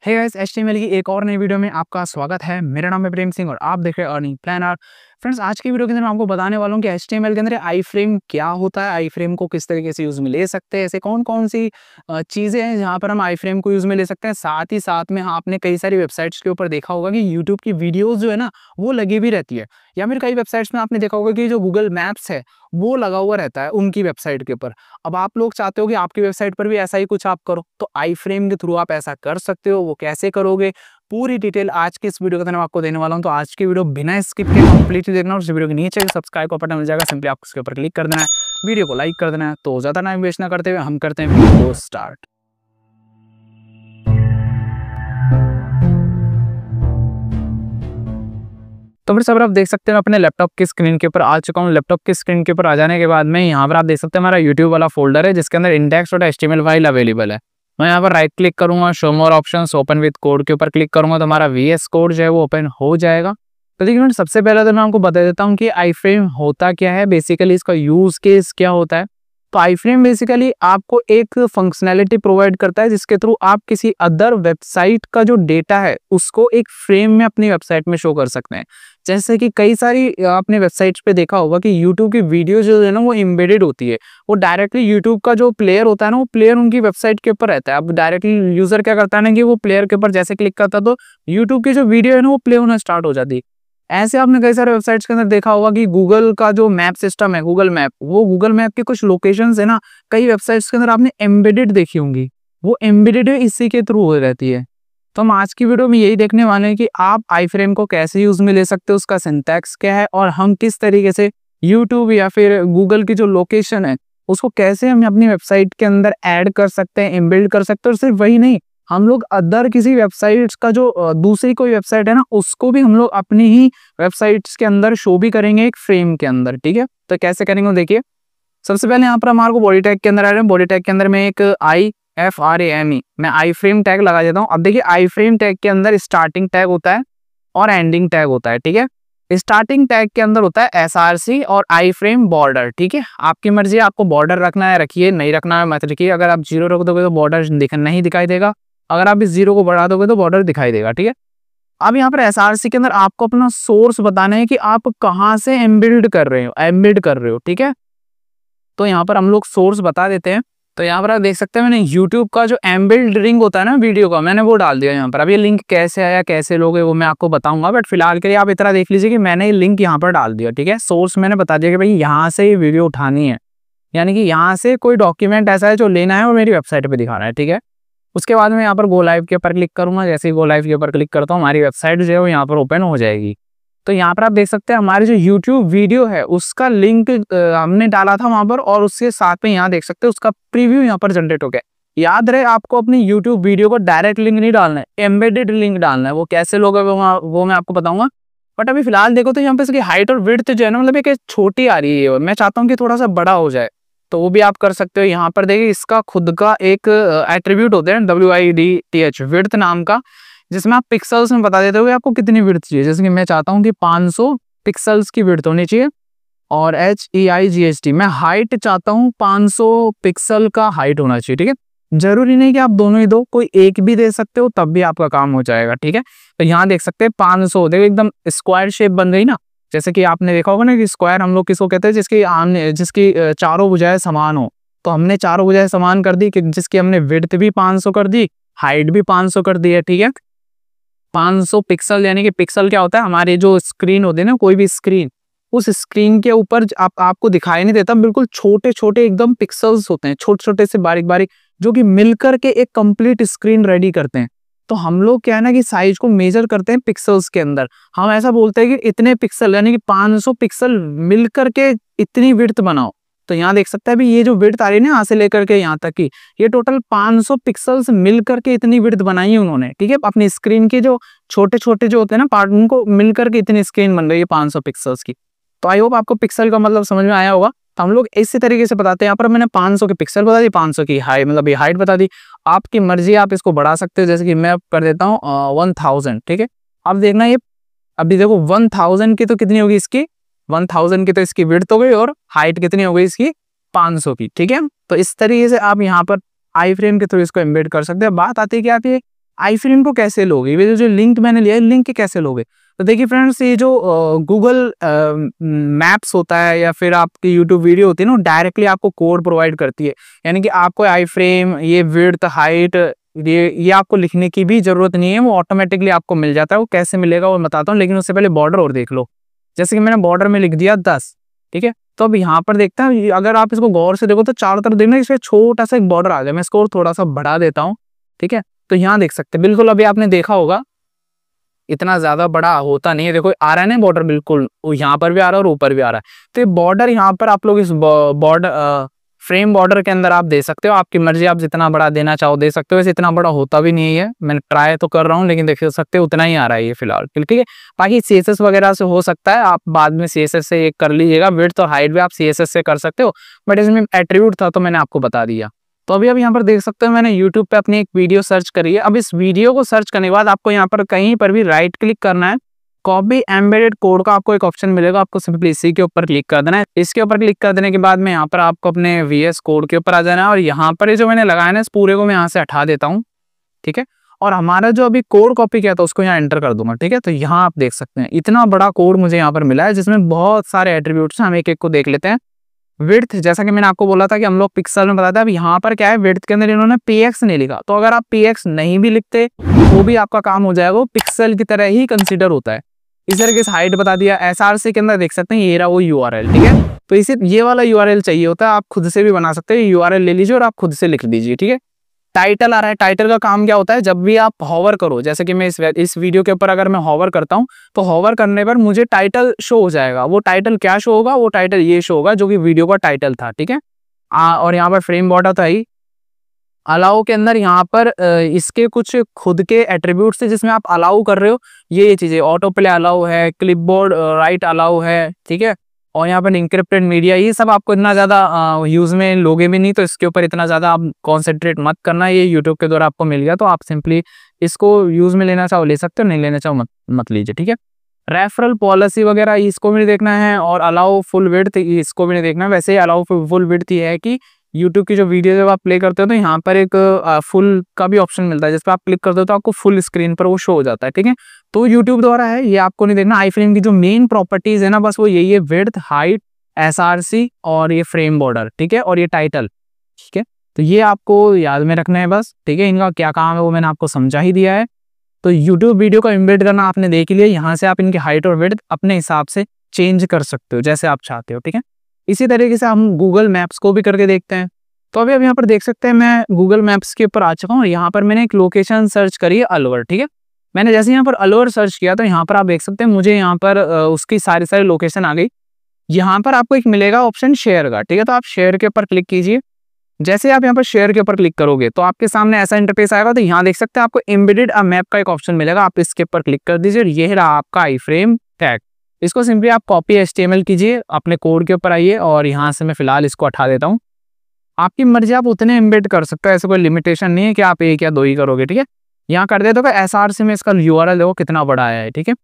Hey guys, HTML की एक और नई वीडियो में आपका स्वागत है। मेरा नाम है प्रेम सिंह और आप देख रहे हैं अर्निंग प्लानर। फ्रेंड्स, आज की वीडियो के अंदर मैं आपको बताने वाला हूं कि एचटीएमएल के अंदर आई फ्रेम क्या होता है, आई फ्रेम को किस तरीके से यूज में ले सकते हैं, ऐसे कौन कौन सी चीज़ें हैं जहां पर हम आई फ्रेम को यूज में ले सकते हैं। साथ ही साथ में आपने कई सारी वेबसाइट्स के ऊपर देखा होगा कि यूट्यूब की वीडियोज़ जो है ना वो लगी भी रहती है, या फिर कई वेबसाइट्स में आपने देखा होगा कि जो गूगल मैप्स है वो लगा हुआ रहता है उनकी वेबसाइट के ऊपर। अब आप लोग चाहते हो कि आपकी वेबसाइट पर भी ऐसा ही कुछ आप करो, तो आई फ्रेम के थ्रू आप ऐसा कर सकते हो। वो कैसे करोगे, पूरी डिटेल आज की इस वीडियो के अंदर मैं आपको देने वाला हूं। तो आज की वीडियो बिना स्किप के कंप्लीटली देखना, और उस वीडियो के नीचे सब्सक्राइब का बटन मिल जाएगा, सिंपली आपको उसके ऊपर क्लिक कर देना है, वीडियो को लाइक कर देना है। तो ज्यादा टाइम वेस्ट ना करते हुए हम करते हैं वीडियो को स्टार्ट। तो फिर सब आप देख सकते हैं मैं अपने लैपटॉप की स्क्रीन के ऊपर आ चुका हूँ। लैपटॉप की स्क्रीन के ऊपर आ जाने के बाद में यहाँ पर आप देख सकते हैं हमारा यूट्यूब वाला फोल्डर है जिसके अंदर index.html फाइल अवेलेबल है। मैं यहाँ पर राइट क्लिक करूंगा, show more options, open with code के ऊपर क्लिक करूंगा तो हमारा VS कोड जो है वो ओपन हो जाएगा। तो देखिए फ्रेंड्स, सबसे पहले तो मैं आपको बता देता हूँ कि आई फ्रेम होता क्या है, बेसिकली इसका यूज केस क्या होता है। तो आई फ्रेम बेसिकली आपको एक फंक्शनैलिटी प्रोवाइड करता है जिसके थ्रू आप किसी अदर वेबसाइट का जो डेटा है उसको एक फ्रेम में अपनी वेबसाइट में शो कर सकते हैं। जैसे कि कई सारी आपने वेबसाइट्स पे देखा होगा कि YouTube की वीडियो जो है ना वो एम्बेडेड होती है, वो डायरेक्टली YouTube का जो प्लेयर होता है ना वो प्लेयर उनकी वेबसाइट के ऊपर रहता है। अब डायरेक्टली यूजर क्या करता है ना कि वो प्लेयर के ऊपर जैसे क्लिक करता है तो YouTube की जो वीडियो है ना वो प्ले होना स्टार्ट हो जाती है। ऐसे आपने कई सारे वेबसाइट्स के अंदर देखा होगा कि गूगल का जो मैप सिस्टम है, गूगल मैप, वो गूगल मैप के कुछ लोकेशंस है ना कई वेबसाइट्स के अंदर आपने एम्बेडेड देखी होंगी, वो एम्बेडेड इसी के थ्रू हो रहती है। तो हम आज की वीडियो में यही देखने वाले हैं कि आप आई फ्रेम को कैसे यूज में ले सकते हो, उसका सिंटैक्स क्या है, और हम किस तरीके से यूट्यूब या फिर गूगल की जो लोकेशन है उसको कैसे हम अपनी वेबसाइट के अंदर ऐड कर सकते हैं, एम्बिल्ड कर सकते हैं। और सिर्फ वही नहीं, हम लोग अदर किसी वेबसाइट्स का जो दूसरी कोई वेबसाइट है ना उसको भी हम लोग अपनी ही वेबसाइट्स के अंदर शो भी करेंगे एक फ्रेम के अंदर। ठीक है, तो कैसे करेंगे देखिए। सबसे पहले यहाँ पर हमारे को बॉडी टैग के अंदर आ रहे हैं। बॉडी टैग के अंदर में एक IFRAME मैं आई फ्रेम टैग लगा देता हूँ। अब देखिए, आई फ्रेम टैग के अंदर स्टार्टिंग टैग होता है और एंडिंग टैग होता है। ठीक है, स्टार्टिंग टैग के अंदर होता है SRC और आई फ्रेम बॉर्डर। ठीक है, आपकी मर्जी है, आपको बॉर्डर रखना है रखिए, नहीं रखना है मत रखिए। अगर आप 0 रख दोगे तो बॉर्डर नहीं दिखाई देगा, अगर आप इस 0 को बढ़ा दोगे तो बॉर्डर दिखाई देगा। ठीक है, अब यहाँ पर SRC के अंदर आपको अपना सोर्स बताना है कि आप कहाँ से एम्बिल्ड कर रहे हो। ठीक है, तो यहाँ पर हम लोग सोर्स बता देते हैं। तो यहाँ पर आप देख सकते हैं मैंने YouTube का जो एम्बिल्ड लिंक होता है ना वीडियो का, मैंने वो डाल दिया यहाँ पर। अब ये लिंक कैसे आया, कैसे लोगे, वो मैं आपको बताऊंगा, बट फिलहाल के लिए आप इतना देख लीजिए कि मैंने ये लिंक यहाँ पर डाल दिया। ठीक है, सोर्स मैंने बता दिया कि भाई यहाँ से ये वीडियो उठानी है, यानी कि यहाँ से कोई डॉक्यूमेंट ऐसा है जो लेना है और मेरी वेबसाइट पर दिखाना है। ठीक है, उसके बाद मैं यहाँ पर गो लाइव के ऊपर क्लिक करूंगा। जैसे ही गो लाइव के ऊपर क्लिक करता हूँ हमारी वेबसाइट जो है वो यहाँ पर ओपन हो जाएगी। तो यहाँ पर आप देख सकते हैं हमारी जो YouTube वीडियो है उसका लिंक हमने डाला था वहां पर, और उसके साथ में यहाँ देख सकते हैं उसका प्रीव्यू यहाँ पर जनरेट हो गया। याद रहे, आपको अपनी YouTube वीडियो को डायरेक्ट लिंक नहीं डालना है, एम्बेडेड लिंक डालना है। वो कैसे लोग वो मैं आपको बताऊंगा। बट अभी फिलहाल देखो तो यहाँ पे इसकी हाइट और विड्थ जो है ना मतलब एक छोटी आ रही है, मैं चाहता हूँ कि थोड़ा सा बड़ा हो जाए, तो वो भी आप कर सकते हो। यहाँ पर देखिए इसका खुद का एक एट्रीब्यूट होता है WIDTH विड्थ नाम का, जिसमें आप पिक्सल्स में बता देते हो कि आपको कितनी विड्थ चाहिए। जैसे कि मैं चाहता हूँ कि 500 पिक्सल्स की विड्थ होनी चाहिए, और HEIGHT मैं हाइट चाहता हूँ 500 पिक्सल का हाइट होना चाहिए। ठीक है, जरूरी नहीं कि आप दोनों ही दो, कोई एक भी दे सकते हो तब भी आपका काम हो जाएगा। ठीक है, तो यहाँ देख सकते हैं 500, देखो एकदम स्क्वायर शेप बन गई ना। जैसे कि आपने देखा होगा ना कि स्क्वायर हम लोग किसको कहते हैं, जिसकी चारों भुजाएं समान हो। तो हमने चारों भुजाएं समान कर दी कि जिसकी हमने विड्थ भी 500 कर दी, हाइट भी 500 कर दी है। ठीक है, 500 पिक्सल, यानी कि पिक्सल क्या होता है, हमारी जो स्क्रीन होती है ना, कोई भी स्क्रीन, उस स्क्रीन के ऊपर आपको दिखाई नहीं देता, बिल्कुल छोटे छोटे एकदम पिक्सल्स होते हैं, छोटे छोटे से बारीक बारीक, जो कि मिलकर के एक कंप्लीट स्क्रीन रेडी करते हैं। तो हम लोग क्या है ना कि साइज को मेजर करते हैं पिक्सल्स के अंदर। हम ऐसा बोलते हैं कि इतने पिक्सल, यानी कि 500 पिक्सल मिलकर के इतनी विड्थ बनाओ। तो यहाँ देख सकते हैं अभी ये जो विड्थ आ रही है ना यहाँ से लेकर के यहाँ तक की, ये टोटल 500 पिक्सल्स मिलकर के इतनी विड्थ बनाई है उन्होंने। ठीक है, अपनी स्क्रीन के जो छोटे छोटे जो होते हैं ना पार्ट, उनको मिलकर के इतनी स्क्रीन बन रही है 500 पिक्सल्स की। तो आई होप आपको पिक्सल का मतलब समझ में आया होगा। तो हम लोग इसी तरीके से बताते हैं। यहाँ पर मैंने 500 के पिक्सल बता दी, 500 की हाइट मतलब ये हाइट बता दी। आपकी मर्जी, आप इसको बढ़ा सकते हो, जैसे कि मैं कर देता हूँ 1000। ठीक है, अब देखना ये, अभी देखो 1000 की तो कितनी होगी इसकी, 1000 की तो इसकी विड्थ हो गई, और हाइट कितनी हो गई इसकी 500 की। ठीक है, तो इस तरीके से आप यहाँ पर आई फ्रेम के थ्रू इसको एम्बेड कर सकते हैं। बात आती है कि आप ये आई फ्रेम को कैसे लोगे, ये जो लिंक मैंने लिया है लिंक के कैसे लोगे। तो देखिए फ्रेंड्स, ये जो गूगल मैप्स होता है या फिर आपकी यूट्यूब वीडियो होती है ना, डायरेक्टली आपको कोड प्रोवाइड करती है। यानी कि आपको आई फ्रेम, ये विड्थ, हाइट, ये आपको लिखने की भी जरूरत नहीं है, वो ऑटोमेटिकली आपको मिल जाता है। वो कैसे मिलेगा वो बताता हूँ, लेकिन उससे पहले बॉर्डर और देख लो। जैसे कि मैंने बॉर्डर में लिख दिया 10, ठीक है। तो अब यहाँ पर देखता है, अगर आप इसको गौर से देखो तो चारों तरफ देखना इसमें छोटा सा एक बॉर्डर आ गया। मैं इसको और थोड़ा सा बढ़ा देता हूँ, ठीक है। तो यहाँ देख सकते हैं, बिल्कुल अभी आपने देखा होगा इतना ज्यादा बड़ा होता नहीं है। देखो आ रहा है ना बॉर्डर, बिल्कुल यहाँ पर भी आ रहा है और ऊपर भी आ रहा है। तो ये बॉर्डर यहाँ पर आप लोग इस बॉर्डर फ्रेम बॉर्डर के अंदर आप दे सकते हो, आपकी मर्जी, आप जितना बड़ा देना चाहो दे सकते हो। वैसे इतना बड़ा होता भी नहीं है, मैंने ट्राई तो कर रहा हूँ, लेकिन देख सकते हो उतना ही आ रहा है ये फिलहाल, ठीक है। बाकी CSS वगैरह से हो सकता है, आप बाद में CSS से एक कर लीजिएगा। विड्थ और हाइट भी आप CSS से कर सकते हो, बट इसमें एट्रीब्यूट था तो मैंने आपको बता दिया। तो अभी यहाँ पर देख सकते हो मैंने YouTube पे अपनी एक वीडियो सर्च करी है। अब इस वीडियो को सर्च करने के बाद आपको यहाँ पर कहीं पर भी राइट क्लिक करना है, कॉपी एम्बेडेड कोड का आपको एक ऑप्शन मिलेगा, आपको सिंपली इसी के ऊपर क्लिक कर देना है। इसके ऊपर क्लिक कर देने के बाद में यहाँ पर आपको अपने VS कोड के ऊपर आ जाना है, और यहाँ पर ये जो मैंने लगाया ना इस पूरे को मैं यहाँ से हटा देता हूँ, ठीक है। और हमारा जो अभी कोड कॉपी किया था उसको यहाँ एंटर कर दूंगा, ठीक है। तो यहाँ आप देख सकते हैं इतना बड़ा कोड मुझे यहाँ पर मिला है, जिसमें बहुत सारे एट्रीब्यूट्स हैं। हम एक एक को देख लेते हैं। विड्थ, जैसा कि मैंने आपको बोला था कि हम लोग पिक्सल में बताते हैं, अब यहाँ पर क्या है, विड्थ के अंदर इन्होंने px नहीं लिखा। तो अगर आप px नहीं भी लिखते वो भी आपका काम हो जाएगा, वो पिक्सल की तरह ही कंसीडर होता है। इस तरीके से हाइट बता दिया। SRC के अंदर देख सकते हैं ये रहा वो URL, ठीक है। तो इसे ये वाला URL चाहिए होता है, आप खुद से भी बना सकते हैं। URL ले लीजिए और आप खुद से लिख दीजिए, ठीक है। टाइटल आ रहा है, टाइटल का काम क्या होता है, जब भी आप हॉवर करो, जैसे कि मैं इस वीडियो के ऊपर अगर मैं हॉवर करता हूं तो हॉवर करने पर मुझे टाइटल शो हो जाएगा। वो टाइटल क्या शो होगा, वो टाइटल ये शो होगा जो कि वीडियो का टाइटल था, ठीक है। और यहाँ पर फ्रेम बॉर्डर था ही। अलाउ के अंदर यहाँ पर इसके कुछ खुद के एट्रीब्यूट्स है जिसमें आप अलाउ कर रहे हो ये चीजें। ऑटो प्ले अलाउ है, क्लिपबोर्ड राइट अलाउ है, ठीक है। और यहाँ पर इंक्रिप्टेड मीडिया, ये सब आपको इतना ज्यादा यूज में लोगे भी नहीं, तो इसके ऊपर इतना ज्यादा आप कॉन्सेंट्रेट मत करना। ये यूट्यूब के द्वारा आपको मिल गया तो आप सिंपली इसको यूज में लेना चाहो ले सकते हो, नहीं लेना चाहो मत लीजिए, ठीक है। रेफरल पॉलिसी वगैरह इसको भी नहीं देखना है, और अलाउ फुल विड्थ इसको भी नहीं देखना है। वैसे ही अलाउ फुल विड्थ ये है कि यूट्यूब की जो वीडियो जब आप प्ले करते हो तो यहाँ पर एक फुल का भी ऑप्शन मिलता है, जिस पर आप क्लिक करते हो तो आपको फुल स्क्रीन पर वो शो हो जाता है, ठीक है। तो यूट्यूब द्वारा है, ये आपको नहीं देखना। आई फ्रेम की जो मेन प्रॉपर्टीज है ना, बस वो यही है, विड्थ, हाइट, SRC और ये फ्रेम बॉर्डर, ठीक है, और ये टाइटल, ठीक है। तो ये आपको याद में रखना है बस, ठीक है। इनका क्या काम है वो मैंने आपको समझा ही दिया है। तो यूट्यूब वीडियो का इम्बेड करना आपने देख लिया। यहाँ से आप इनकी हाइट और विड्थ अपने हिसाब से चेंज कर सकते हो जैसे आप चाहते हो, ठीक है। इसी तरीके से हम गूगल मैप्स को भी करके देखते हैं। तो अभी अब यहाँ पर देख सकते हैं मैं गूगल मैप्स के ऊपर आ चुका हूँ। यहाँ पर मैंने एक लोकेशन सर्च करी है, अलवर, ठीक है। मैंने जैसे यहाँ पर अलवर सर्च किया तो यहाँ पर आप देख सकते हैं मुझे यहाँ पर उसकी सारी लोकेशन आ गई। यहाँ पर आपको एक मिलेगा ऑप्शन शेयर का, ठीक है। तो आप शेयर के ऊपर क्लिक कीजिए। जैसे आप यहाँ पर शेयर के ऊपर क्लिक करोगे तो आपके सामने ऐसा इंटरफेस आएगा। तो यहाँ देख सकते हैं आपको एम्बेडेड अ मैप का एक ऑप्शन मिलेगा, आप इसके ऊपर क्लिक कर दीजिए। ये रहा आपका आई फ्रेम टैग। इसको सिंपली आप कॉपी HTML कीजिए, अपने कोड के ऊपर आइए, और यहाँ से मैं फिलहाल इसको हटा देता हूँ। आपकी मर्जी, आप उतने एम्बेड कर सकते हो, ऐसे कोई लिमिटेशन नहीं है कि आप 1 या 2 ही करोगे, ठीक है। यहाँ कर दे तो SRC में इसका URL है वो कितना बड़ा है, ठीक है।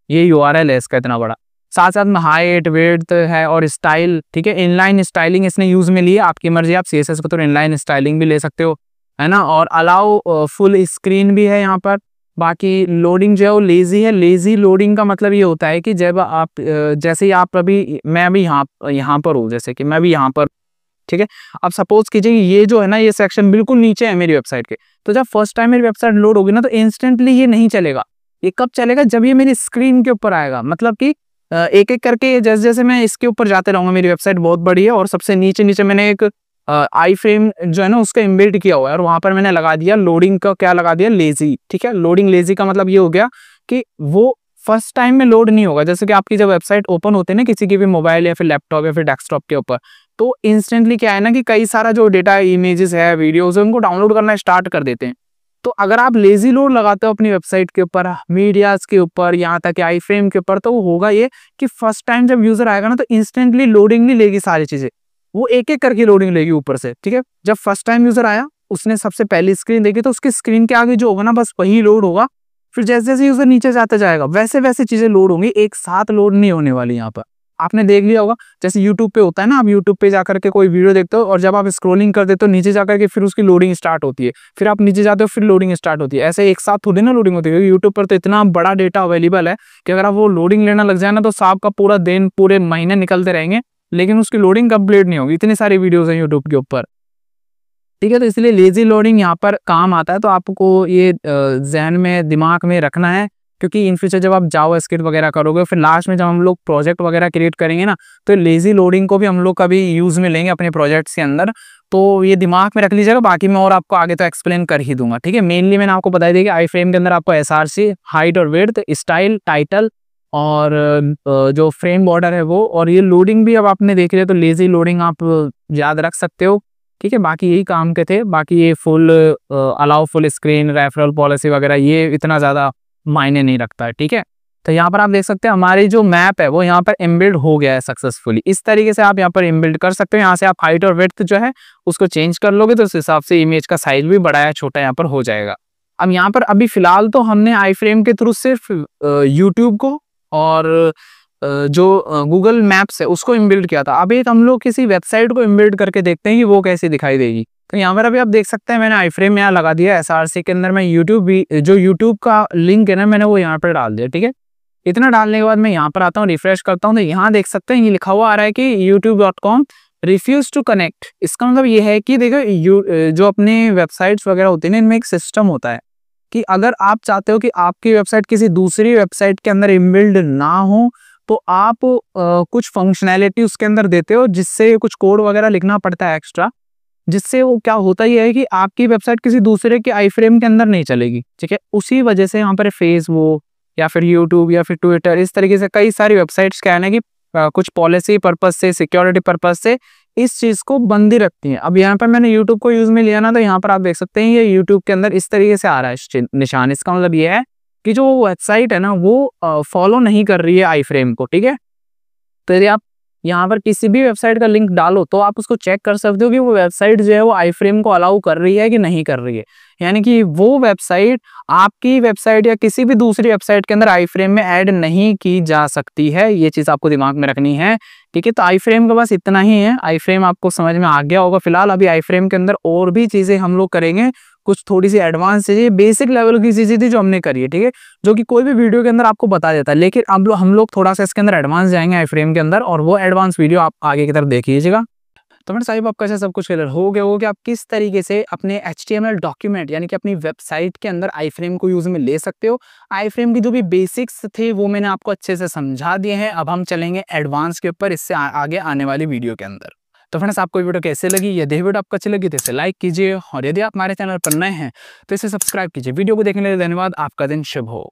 ये URL है इसका इतना बड़ा। साथ साथ में हाइट, विड्थ है और स्टाइल, ठीक है। इनलाइन स्टाइलिंग इसने यूज में ली है, आपकी मर्जी, आप CSS को तो इनलाइन स्टाइलिंग भी ले सकते हो, है ना। और अलाउ फुल स्क्रीन भी है यहाँ पर। बाकी लोडिंग जो है वो लेजी है। लेजी लोडिंग का मतलब ये होता है कि जब आप जैसे ही आप अभी मैं अभी यहाँ पर हूँ, जैसे कि मैं अभी यहाँ पर, ठीक है। अब सपोज कीजिए ये जो है ना, ये सेक्शन बिल्कुल नीचे है मेरी वेबसाइट के। तो जब फर्स्ट टाइम मेरी वेबसाइट लोड होगी ना तो इंस्टेंटली ये नहीं चलेगा। ये कब चलेगा, जब ये मेरी स्क्रीन के ऊपर आएगा। मतलब कि एक एक करके जैसे जैसे मैं इसके ऊपर जाते रहूंगा। मेरी वेबसाइट बहुत बड़ी है और सबसे नीचे मैंने एक आई फ्रेम जो है ना उसका एम्बेड किया हुआ है, और वहां पर मैंने लगा दिया लोडिंग का, क्या लगा दिया, लेजी, ठीक है। लोडिंग लेजी का मतलब ये हो गया कि वो फर्स्ट टाइम में लोड नहीं होगा। जैसे कि आपकी जब वेबसाइट ओपन होती है ना किसी की भी मोबाइल या फिर लैपटॉप या फिर डेस्कटॉप के ऊपर, तो इंस्टेंटली क्या है ना कि कई सारा जो डेटा, इमेजेस है, वीडियोस है, उनको डाउनलोड करना स्टार्ट कर देते हैं। तो अगर आप लेजी लोड लगाते हो अपनी वेबसाइट के ऊपर, मीडियाज के ऊपर, यहाँ तक आई फ्रेम के ऊपर, तो वो होगा ये कि फर्स्ट टाइम जब यूजर आएगा ना तो इंस्टेंटली लोडिंग नहीं लेगी सारी चीजें, वो एक एक करके लोडिंग लेगी ऊपर से, ठीक है। जब फर्स्ट टाइम यूजर आया उसने सबसे पहली स्क्रीन देखी तो उसकी स्क्रीन के आगे जो होगा ना बस वही लोड होगा। फिर जैसे जैसे यूजर नीचे जाता जाएगा वैसे वैसे चीजें लोड होंगी, एक साथ लोड नहीं होने वाली यहाँ पर, आपने देख लिया होगा, जैसे यूट्यूब पे होता है ना, आप यूट्यूब पे जाकर के कोई वीडियो देखते हो और जब आप स्क्रॉलिंग कर देते हो नीचे जाकर के फिर उसकी लोडिंग स्टार्ट होती है, फिर आप नीचे जाते हो फिर लोडिंग स्टार्ट होती है। ऐसे एक साथ थोड़ी ना लोडिंग होती है, क्योंकि यूट्यूब पर तो इतना बड़ा डेटा अवेलेबल है कि अगर आप वो लोडिंग लेना लग जाए ना तो साहब का पूरा दिन पूरे महीने निकलते रहेंगे, लेकिन उसकी लोडिंग कंप्लीट नहीं होगी, इतनी सारी वीडियोस हैं यूट्यूब के ऊपर। ठीक है, तो इसलिए लेजी लोडिंग यहाँ पर काम आता है, तो आपको ये ज़हन में दिमाग में रखना है, क्योंकि इन फ्यूचर जब आप जावास्क्रिप्ट वगैरह करोगे फिर लास्ट में जब हम लोग प्रोजेक्ट वगैरह क्रिएट करेंगे ना, तो लेजी लोडिंग को भी हम लोग कभी यूज़ में लेंगे अपने प्रोजेक्ट्स के अंदर। तो ये दिमाग में रख लीजिएगा, बाकी मैं और आपको आगे तो एक्सप्लेन कर ही दूंगा। ठीक है, मेनली मैंने आपको बता दिया कि आई फ्रेम के अंदर आपको एसआरसी, हाइट और विड्थ, स्टाइल, टाइटल और जो फ्रेम बॉर्डर है वो, और ये लोडिंग भी अब आपने देख लिया तो लेजी लोडिंग आप याद रख सकते हो। ठीक है, बाकी यही काम के थे, बाकी ये full allow full screen, referral policy वगैरह ये इतना ज़्यादा मायने नहीं रखता है। ठीक है, तो यहाँ पर आप देख सकते हैं हमारी जो मैप है वो यहाँ पर इनबिल्ड हो गया है सक्सेसफुली। इस तरीके से आप यहाँ पर इनबिल्ड कर सकते हो। यहाँ से आप हाइट और विड्थ जो है उसको चेंज कर लोगे तो उस हिसाब से इमेज का साइज भी बड़ा या छोटा यहाँ पर हो जाएगा। अब यहाँ पर अभी फिलहाल तो हमने आई फ्रेम के थ्रू सिर्फ यूट्यूब को और जो गूगल मैप्स है उसको इनबिल्ड किया था। अभी हम लोग किसी वेबसाइट को इनबिल्ड करके देखते हैं कि वो कैसी दिखाई देगी। तो यहाँ पर अभी आप देख सकते हैं मैंने आई फ्रेम यहाँ लगा दिया, एसआरसी के अंदर मैं यूट्यूब भी, जो यूट्यूब का लिंक है ना मैंने वो यहाँ पर डाल दिया। ठीक है, इतना डालने के बाद मैं यहाँ पर आता हूँ, रिफ्रेश करता हूँ, तो यहाँ देख सकते हैं ये लिखा हुआ आ रहा है कि youtube.com रिफ्यूज टू कनेक्ट। इसका मतलब ये है कि देखो जो अपने वेबसाइट्स वगैरह होती है ना, इनमें एक सिस्टम होता है कि अगर आप चाहते हो कि आपकी वेबसाइट किसी दूसरी वेबसाइट के अंदर इनबिल्ड ना हो तो आप कुछ फंक्शनैलिटी उसके अंदर देते हो, जिससे कुछ कोड वगैरह लिखना पड़ता है एक्स्ट्रा, जिससे वो क्या होता ही है कि आपकी वेबसाइट किसी दूसरे के आई फ्रेम के अंदर नहीं चलेगी। ठीक है, उसी वजह से यहाँ पर फेसबुक या फिर यूट्यूब या फिर ट्विटर, इस तरीके से कई सारी वेबसाइट्स क्या है ना कि कुछ पॉलिसी पर्पज से, सिक्योरिटी पर्पज से इस चीज को बंद ही रखती हैं। अब यहाँ पर मैंने यूट्यूब को यूज में लिया ना, तो यहाँ पर आप देख सकते हैं ये यूट्यूब के अंदर इस तरीके से आ रहा है निशान। इसका मतलब ये है कि जो वेबसाइट है ना वो फॉलो नहीं कर रही है आई फ्रेम को। ठीक है, तो यदि आप यहाँ पर किसी भी वेबसाइट का लिंक डालो तो आप उसको चेक कर सकते हो कि वो वेबसाइट जो है वो आई फ्रेम को अलाउ कर रही है कि नहीं कर रही है। यानी कि वो वेबसाइट आपकी वेबसाइट या किसी भी दूसरी वेबसाइट के अंदर आई फ्रेम में ऐड नहीं की जा सकती है। ये चीज आपको दिमाग में रखनी है। ठीक है, तो आई फ्रेम का बस इतना ही है। आई फ्रेम आपको समझ में आ गया होगा। फिलहाल अभी आई फ्रेम के अंदर और भी चीजें हम लोग करेंगे, कुछ थोड़ी सी एडवांस चीजें, बेसिक लेवल की चीजें थी जो हमने करी है। ठीक है, जो कि कोई भी वीडियो के अंदर आपको बता देता है, लेकिन अब हम लोग थोड़ा सा इसके अंदर एडवांस जाएंगे आई फ्रेम के अंदर, और वो एडवांस वीडियो आप आगे की तरफ देख लीजिएगा। तो मेरे साहिब आपका ऐसा सब कुछ क्लियर हो गया हो कि आप किस तरीके से अपने HTML डॉक्यूमेंट यानी कि अपनी वेबसाइट के अंदर आई फ्रेम को यूज में ले सकते हो। आई फ्रेम की जो भी बेसिक्स थे वो मैंने आपको अच्छे से समझा दिए हैं। अब हम चलेंगे एडवांस के ऊपर इससे आगे आने वाली वीडियो के अंदर। तो फ्रेंड्स, आपको वीडियो कैसे लगी? यदि वीडियो आपको अच्छी लगी तो इसे लाइक कीजिए, और यदि आप हमारे चैनल पर नए हैं तो इसे सब्सक्राइब कीजिए। वीडियो को देखने के लिए धन्यवाद। आपका दिन शुभ हो।